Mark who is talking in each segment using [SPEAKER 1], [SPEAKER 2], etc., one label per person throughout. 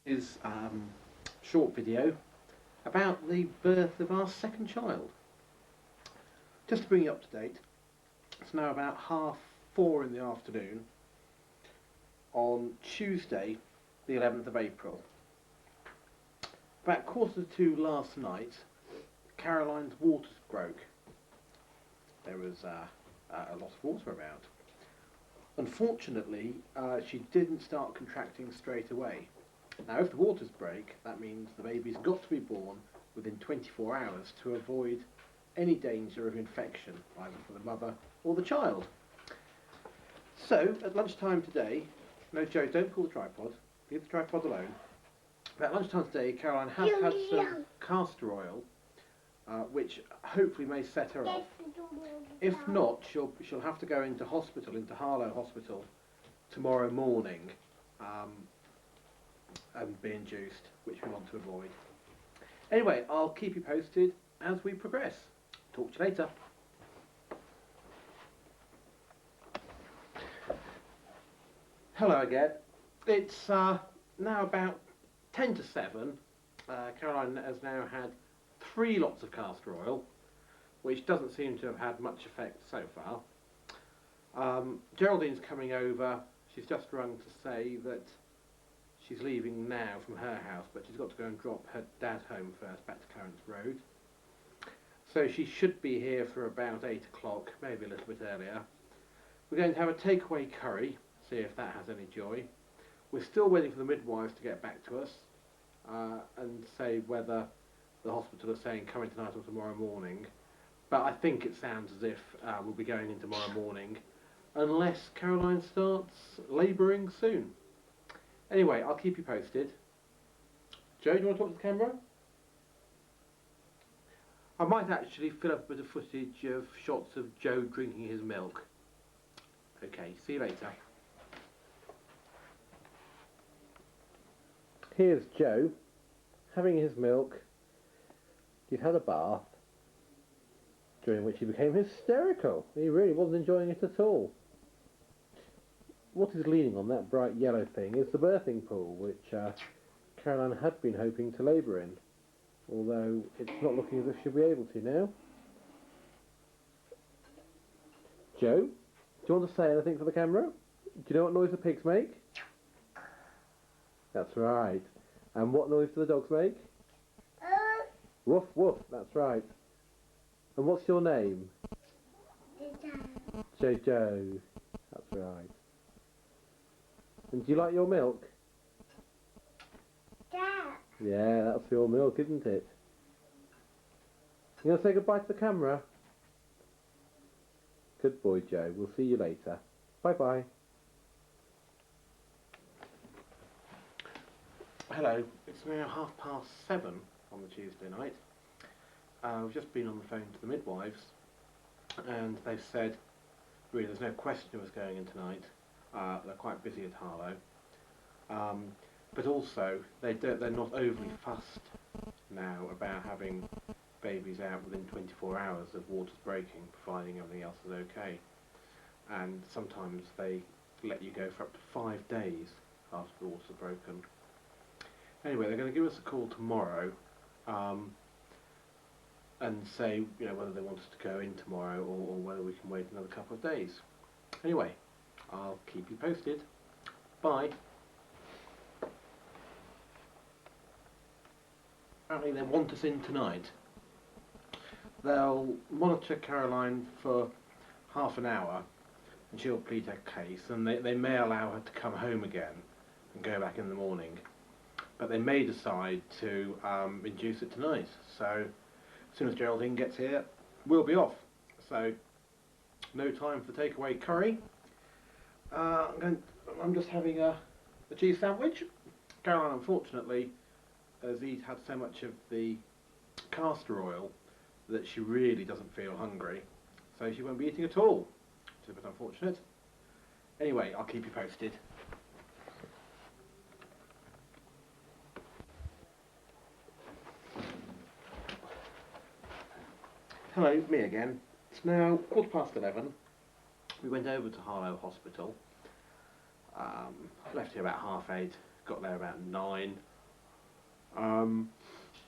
[SPEAKER 1] Is short video about the birth of our second child. Just to bring you up to date, it's now about 4:30 in the afternoon on Tuesday, the 11th of April. About 1:45 last night, Caroline's waters broke. There was a lot of water about. Unfortunately, she didn't start contracting straight away. Now, if the waters break, that means the baby's got to be born within 24 hours to avoid any danger of infection, either for the mother or the child. So, at lunchtime today, no, Joe, don't pull the tripod, leave the tripod alone. At lunchtime today, Caroline has had some castor oil, which hopefully may set her off. If not, she'll have to go into hospital, into Harlow Hospital, tomorrow morning. And be induced, which we want to avoid. Anyway, I'll keep you posted as we progress. Talk to you later. Hello again. It's now about 10 to 7. Caroline has now had 3 lots of castor oil, which doesn't seem to have had much effect so far. Geraldine's coming over. She's just rung to say that she's leaving now from her house, but she's got to go and drop her dad home first, back to Clarence Road. So she should be here for about 8 o'clock, maybe a little bit earlier. We're going to have a takeaway curry, see if that has any joy. We're still waiting for the midwives to get back to us and say whether the hospital are saying coming tonight or tomorrow morning. But I think it sounds as if we'll be going in tomorrow morning, unless Caroline starts labouring soon. Anyway, I'll keep you posted. Joe, do you want to talk to the camera? I might actually fill up a bit of footage of shots of Joe drinking his milk. Okay, see you later. Here's Joe, having his milk. He's had a bath, during which he became hysterical. He really wasn't enjoying it at all. What is leaning on that bright yellow thing is the birthing pool, which Caroline had been hoping to labour in, although it's not looking as if she'll be able to now. Joe, do you want to say anything for the camera? Do you know what noise the pigs make? That's right. And what noise do the dogs make? Woof woof, that's right. And what's your name? Jojo. That's right. And do you like your milk?
[SPEAKER 2] Yeah.
[SPEAKER 1] Yeah, that's your milk, isn't it? You going to say goodbye to the camera? Good boy, Joe. We'll see you later. Bye-bye. Hello. It's now 7:30 on the Tuesday night. We've just been on the phone to the midwives, and they've said, really, there's no question of us going in tonight. They're quite busy at Harlow, but also they're not overly fussed now about having babies out within 24 hours of waters breaking, providing everything else is okay. And sometimes they let you go for up to 5 days after the waters are broken. Anyway, they're going to give us a call tomorrow and say, whether they want us to go in tomorrow or whether we can wait another couple of days. Anyway, I'll keep you posted. Bye. Apparently they want us in tonight. They'll monitor Caroline for half an hour and she'll plead her case, and they may allow her to come home again and go back in the morning. But they may decide to induce it tonight. So as soon as Geraldine gets here, we'll be off. So no time for the takeaway curry. I'm just having a cheese sandwich. Caroline, unfortunately, has had so much of the castor oil that she really doesn't feel hungry, so she won't be eating at all, which is a bit unfortunate. Anyway, I'll keep you posted. Hello, me again. It's now 11:15. We went over to Harlow Hospital. Left here about 8:30, got there about 9.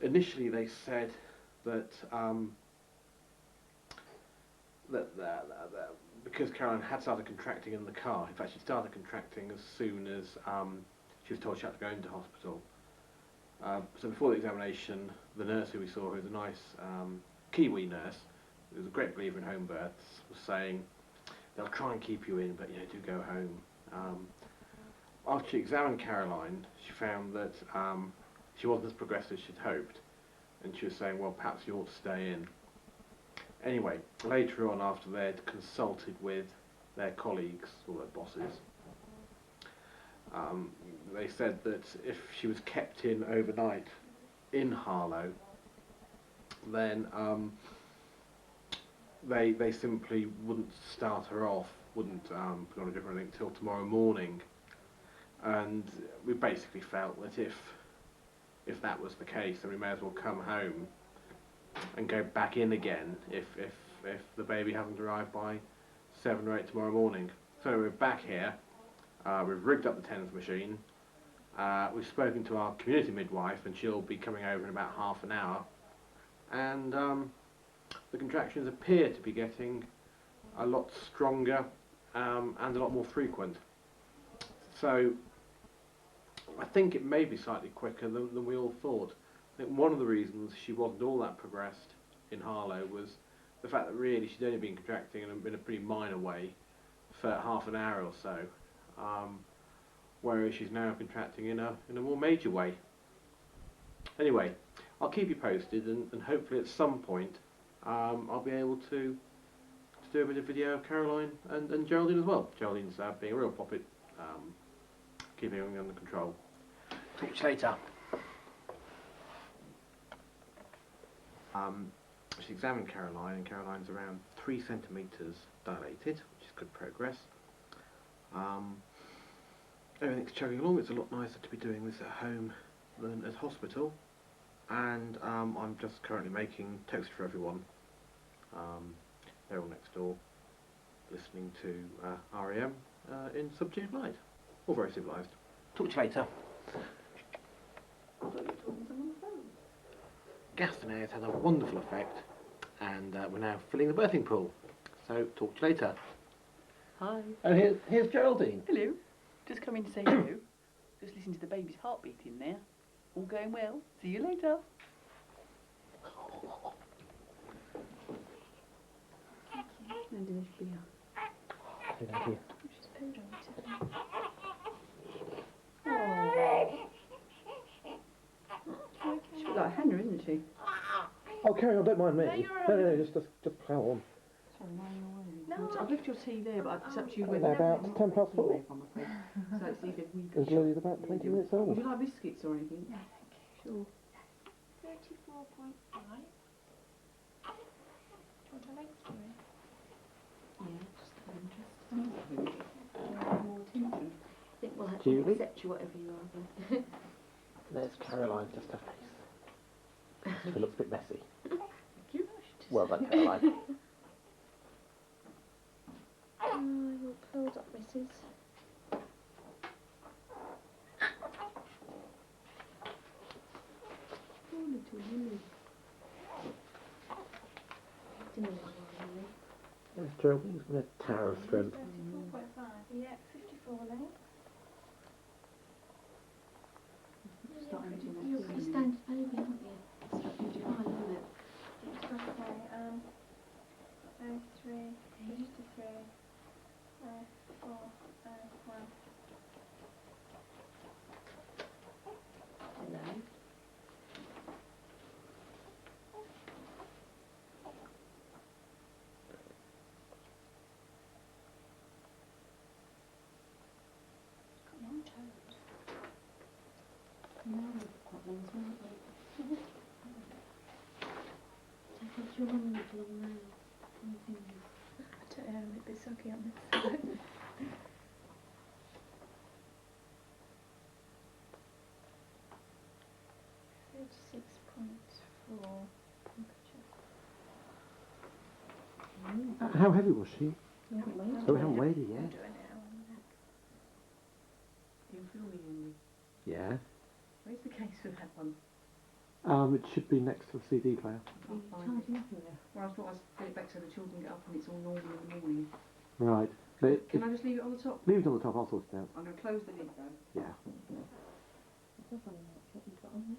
[SPEAKER 1] Initially, they said that because Caroline had started contracting in the car, in fact, she started contracting as soon as she was told she had to go into hospital. So before the examination, the nurse who we saw, who was a nice Kiwi nurse, who was a great believer in home births, was saying they'll try and keep you in, but do go home. After she examined Caroline, she found that she wasn't as progressed as she'd hoped, and she was saying, well, perhaps you ought to stay in. Anyway, later on, after they'd consulted with their colleagues or their bosses, they said that if she was kept in overnight in Harlow, then they simply wouldn't start her off, wouldn't put on a different link till tomorrow morning. And we basically felt that if that was the case, then we may as well come home and go back in again if the baby hasn't arrived by 7 or 8 tomorrow morning. So we're back here. We've rigged up the TENS machine. We've spoken to our community midwife, and she'll be coming over in about half an hour. And the contractions appear to be getting a lot stronger and a lot more frequent. So I think it may be slightly quicker than we all thought. I think one of the reasons she wasn't all that progressed in Harlow was the fact that really she'd only been contracting in a pretty minor way for half an hour or so, whereas she's now contracting in a more major way. Anyway, I'll keep you posted, and hopefully at some point I'll be able to do a bit of video of Caroline and Geraldine as well. Geraldine's being a real poppet, keeping everything under control. Talk to you later. She examined Caroline, and Caroline's around 3 centimetres dilated, which is good progress. Everything's chugging along. It's a lot nicer to be doing this at home than at hospital, and I'm just currently making toast for everyone. They're all next door listening to REM in subdued light. All very civilised. Talk to you later. Gaston has had a wonderful effect, and we're now filling the birthing pool. So, talk to you later.
[SPEAKER 2] Hi.
[SPEAKER 1] And here's Geraldine.
[SPEAKER 2] Hello. Just come in to say hello. Just listen to the baby's heartbeat in there. All going well. See you later.
[SPEAKER 3] And there's beer.
[SPEAKER 1] Thank you.
[SPEAKER 3] She's pooed on it. She's a bit like Hannah, isn't she?
[SPEAKER 1] Oh, carry on, don't mind me.
[SPEAKER 3] No, you're
[SPEAKER 1] No,
[SPEAKER 3] alright.
[SPEAKER 1] just plough on.
[SPEAKER 3] Sorry, no, you're
[SPEAKER 2] No.
[SPEAKER 3] I've left your tea there, but it's up to you
[SPEAKER 1] They're
[SPEAKER 3] whether...
[SPEAKER 1] about 10 past 4.
[SPEAKER 3] Anyway, I'm afraid. So it's either we
[SPEAKER 1] Because Lily's about 20 minutes
[SPEAKER 3] Would
[SPEAKER 1] old.
[SPEAKER 3] you like biscuits or anything?
[SPEAKER 4] No, thank you.
[SPEAKER 3] Sure.
[SPEAKER 4] 34.5. Do you want a link to it?
[SPEAKER 3] Yeah, just out of interest. More attention.
[SPEAKER 4] I think we'll have
[SPEAKER 1] Julie?
[SPEAKER 4] to accept you whatever you are then.
[SPEAKER 1] There's Caroline, just her face. She looks a bit messy.
[SPEAKER 4] Thank you.
[SPEAKER 1] Well done, Caroline.
[SPEAKER 4] You're curled up, missus.
[SPEAKER 3] Oh, little Lily.
[SPEAKER 4] Didn't know what you
[SPEAKER 1] There's Geraldine's in a tower of strength.
[SPEAKER 4] 34.5. Yeah, 54 legs.
[SPEAKER 3] Start emptying that
[SPEAKER 4] You're
[SPEAKER 3] tea in.
[SPEAKER 4] Eastland's baby, aren't you?
[SPEAKER 3] It's like you July, isn't it?
[SPEAKER 5] Okay, 03, 53, 4, 1.
[SPEAKER 4] Hello. Got long toes.
[SPEAKER 3] No, quite long as well, aren't they?
[SPEAKER 4] I thought your mum looked long now. On the fingers.
[SPEAKER 5] I don't know, I'm a bit sucky on this side. 36.4 temperature.
[SPEAKER 1] How heavy was she?
[SPEAKER 3] You haven't weighed
[SPEAKER 1] Oh, we haven't weighed her
[SPEAKER 5] I'm
[SPEAKER 1] yet.
[SPEAKER 5] doing it on there.
[SPEAKER 3] You feel me in
[SPEAKER 1] Yeah.
[SPEAKER 3] Where's the case for that one?
[SPEAKER 1] It should be next to the CD player.
[SPEAKER 3] You tidy up in there.
[SPEAKER 6] Well, I thought I'd get it back so the children get up and it's all normal in the morning.
[SPEAKER 1] Right. But
[SPEAKER 6] Can I just leave it on the top?
[SPEAKER 1] leave it on the top, I'll sort it out.
[SPEAKER 6] I'm going to close the lid though.
[SPEAKER 1] Yeah.
[SPEAKER 3] It's a funny what you've got on there.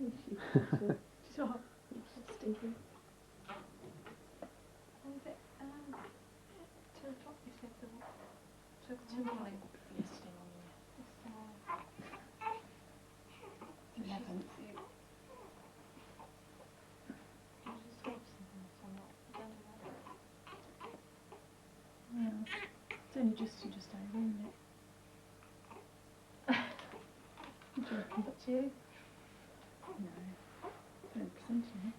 [SPEAKER 3] Mrs.
[SPEAKER 5] Stop. Stephen.
[SPEAKER 4] Was it 2 o'clock you said the morning?
[SPEAKER 2] Yesterday morning.
[SPEAKER 4] This morning.
[SPEAKER 2] 11th.
[SPEAKER 5] Well, it's only just over, isn't it? What do you reckon? But you? No. 30%, you know.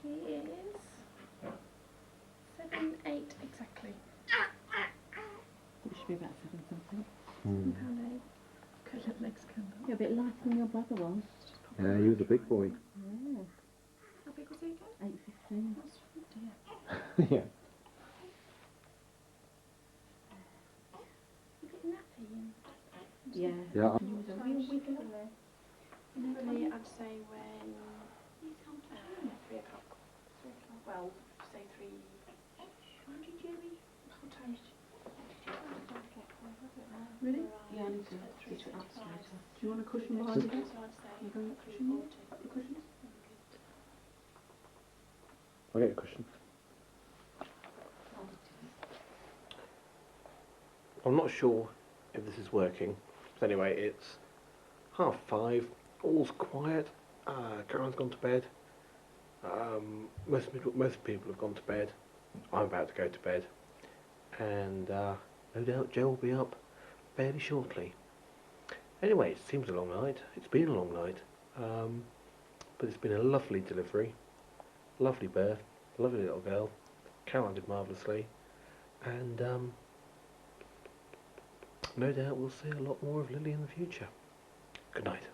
[SPEAKER 5] She is 7, 8 exactly.
[SPEAKER 3] It should be about 7 something.
[SPEAKER 5] £7.8. Good little legs come up.
[SPEAKER 3] You're a bit lighter than your brother was.
[SPEAKER 1] Yeah, he was a big boy.
[SPEAKER 3] Yeah.
[SPEAKER 5] How big was he again?
[SPEAKER 3] 8:15.
[SPEAKER 5] That's, oh dear.
[SPEAKER 1] Yeah.
[SPEAKER 5] A bit nappy and
[SPEAKER 3] Yeah.
[SPEAKER 1] Yeah.
[SPEAKER 5] you was a real wiggle away. Normally I'd say when 3 o'clock. 3 o'clock. Well, say 3. When did you leave? What time did you? Really?
[SPEAKER 3] Yeah, I need to sit it up straight.
[SPEAKER 6] Do you want a cushion behind
[SPEAKER 5] So
[SPEAKER 6] you?
[SPEAKER 5] I'd say
[SPEAKER 6] You got a cushion?
[SPEAKER 5] 3:40.
[SPEAKER 6] The cushions?
[SPEAKER 1] I'll get a cushion. I'm not sure if this is working. But anyway, it's 5:30. All's quiet. Karen's gone to bed. Most people have gone to bed. I'm about to go to bed, and no doubt Joe will be up fairly shortly. Anyway, it seems a long night. It's been a long night, but it's been a lovely delivery, lovely birth, lovely little girl. Caroline did marvellously, and no doubt we'll see a lot more of Lily in the future. Good night.